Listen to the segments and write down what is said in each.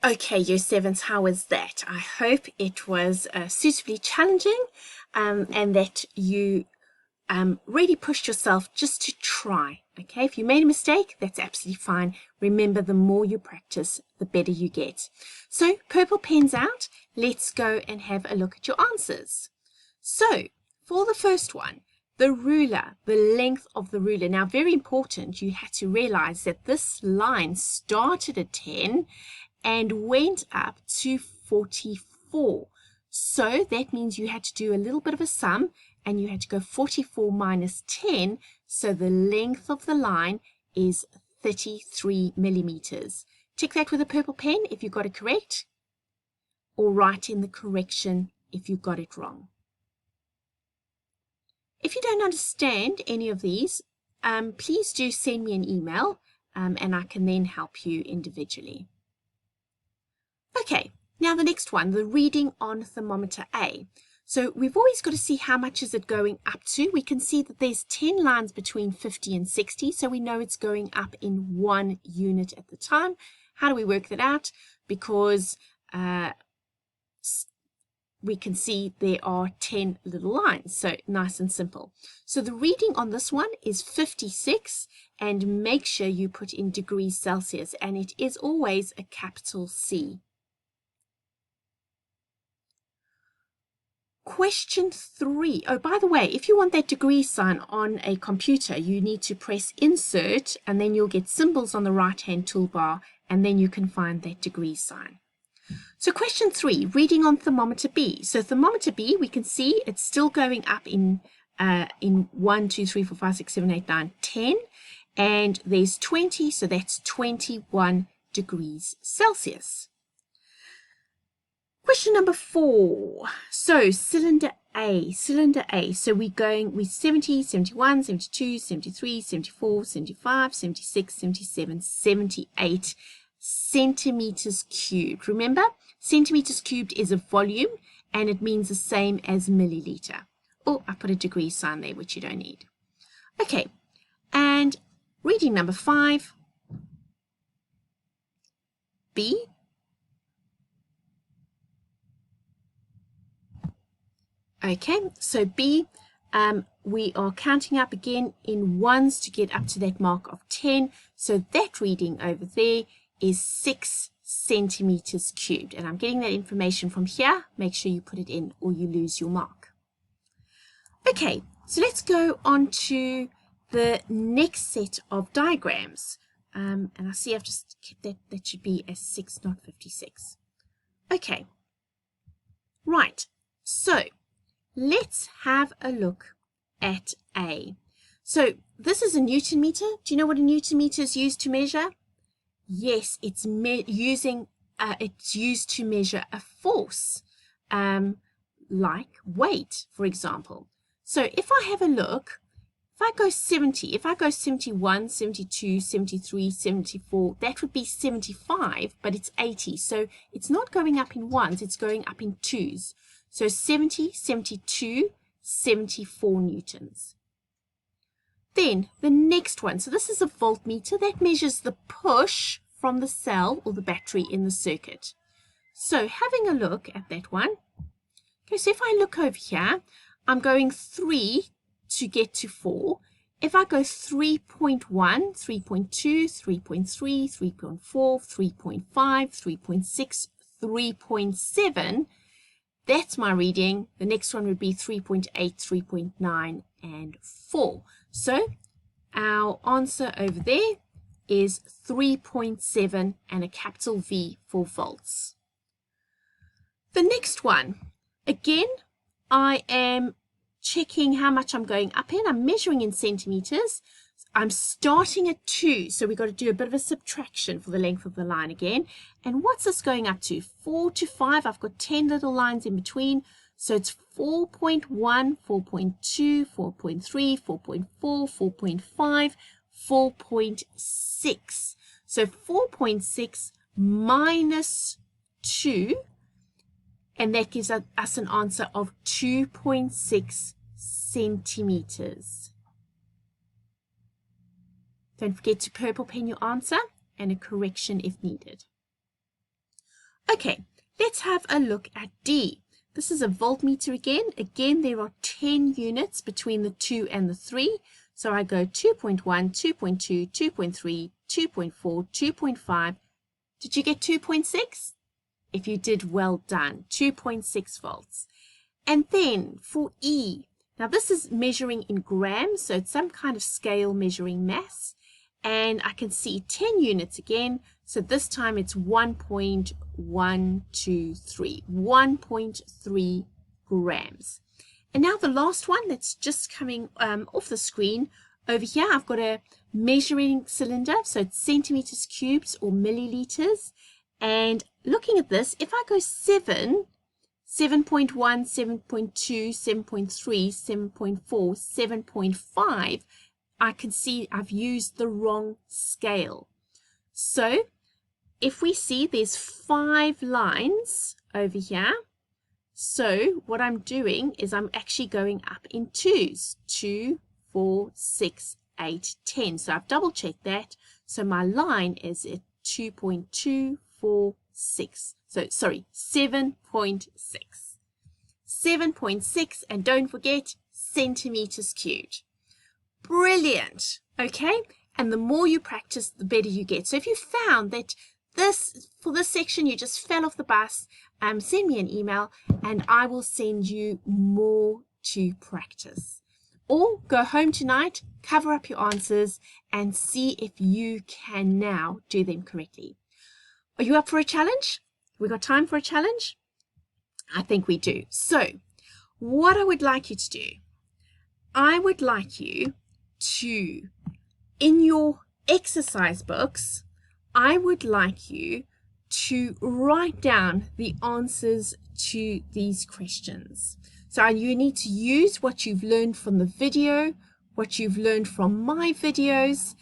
Okay, year sevens, how was that? I hope it was suitably challenging and that you really pushed yourself just to try. Okay, if you made a mistake, that's absolutely fine. Remember, the more you practice, the better you get. So, purple pens out. Let's go and have a look at your answers. So, for the first one, the ruler, the length of the ruler. Now, very important, you had to realize that this line started at 10 and went up to 44. So that means you had to do a little bit of a sum and you had to go 44 minus 10. So the length of the line is 33 millimeters. Tick that with a purple pen if you got it correct, or write in the correction if you got it wrong. If you don't understand any of these, please do send me an email and I can then help you individually. Okay, now the next one, the reading on thermometer A. So we've always got to see how much is it going up to. We can see that there's 10 lines between 50 and 60, so we know it's going up in 1 unit at the time. How do we work that out? Because we can see there are 10 little lines, so nice and simple. So the reading on this one is 56, and make sure you put in degrees Celsius, and it is always a capital C. Question 3. Oh, by the way, if you want that degree sign on a computer, you need to press insert and then you'll get symbols on the right-hand toolbar and then you can find that degree sign. So question 3, reading on thermometer B. So thermometer B, we can see it's still going up in 1, 2, 3, 4, 5, 6, 7, 8, 9, 10. And there's 20, so that's 21 degrees Celsius. Question number 4. So cylinder A. So we're 70, 71, 72, 73, 74, 75, 76, 77, 78 centimeters cubed. Remember, centimeters cubed is a volume and it means the same as milliliter. Oh, I put a degree sign there, which you don't need. Okay, and reading number 5. B. Okay, so B, we are counting up again in ones to get up to that mark of 10. So that reading over there is 6 centimeters cubed. And I'm getting that information from here. Make sure you put it in or you lose your mark. Okay, so let's go on to the next set of diagrams. And I see I've just kept that should be a 6, not 56. Okay, right, so let's have a look at A. So this is a Newton meter. Do you know what a Newton meter is used to measure? Yes, it's used to measure a force, like weight, for example. So if I have a look, if I go 70, if I go 71, 72, 73, 74, that would be 75, but it's 80. So it's not going up in ones, it's going up in twos. So 70, 72, 74 newtons. Then the next one, so this is a voltmeter that measures the push from the cell or the battery in the circuit. So having a look at that one, okay, so if I look over here, I'm going 3 to get to 4. If I go 3.1, 3.2, 3.3, 3.4, 3.5, 3.6, 3.7, that's my reading. The next one would be 3.8, 3.9, and 4. So our answer over there is 3.7 and a capital V for volts. The next one, again, I am checking how much I'm going up in. I'm measuring in centimeters. I'm starting at 2, so we've got to do a bit of a subtraction for the length of the line again. And what's this going up to? 4 to 5. I've got 10 little lines in between. So it's 4.1, 4.2, 4.3, 4.4, 4.5, 4.6. So 4.6 minus 2, and that gives us an answer of 2.6 centimeters. Don't forget to purple pen your answer and a correction if needed. Okay, let's have a look at D. This is a voltmeter again. Again, there are 10 units between the 2 and the 3. So I go 2.1, 2.2, 2.3, 2.4, 2.5. Did you get 2.6? If you did, well done. 2.6 volts. And then for E, now this is measuring in grams, so it's some kind of scale measuring mass. And I can see 10 units again. So this time it's 1.123, 1.3 grams. And now the last one that's just coming off the screen. Over here, I've got a measuring cylinder. So it's centimeters cubes or milliliters. And looking at this, if I go 7, 7.1, 7.2, 7.3, 7.4, 7.5, I can see I've used the wrong scale. So if we see there's 5 lines over here, so what I'm doing is I'm actually going up in twos. 2, 4, 6, 8, 10. So I've double checked that. So my line is at 2.246. So sorry, 7.6. 7.6, and don't forget centimeters cubed. Brilliant. Okay, and the more you practice, the better you get. So if you found that for this section you just fell off the bus, send me an email and I will send you more to practice. Or go home tonight, cover up your answers and see if you can now do them correctly. Are you up for a challenge? We got time for a challenge? I think we do. So what I would like you to do, I would like you to, in your exercise books, I would like you to write down the answers to these questions. So you need to use what you've learned from the video, what you've learned from my videos,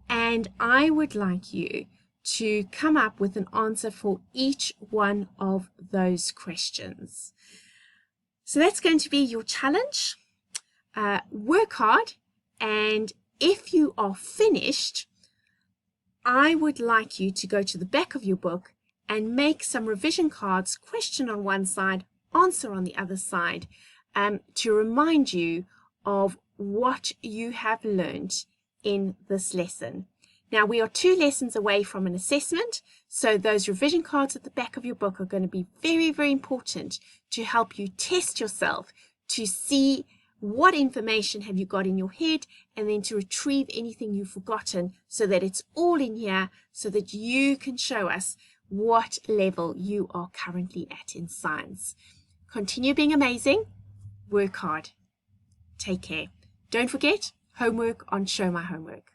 and I would like you to come up with an answer for each one of those questions. So that's going to be your challenge. Work hard, and if you are finished, I would like you to go to the back of your book and make some revision cards, question on one side, answer on the other side, to remind you of what you have learned in this lesson. Now, we are 2 lessons away from an assessment, so those revision cards at the back of your book are going to be very, very important to help you test yourself, to see what information have you got in your head, and then to retrieve anything you've forgotten so that it's all in here so that you can show us what level you are currently at in science. Continue being amazing. Work hard. Take care. Don't forget, homework on Show My Homework.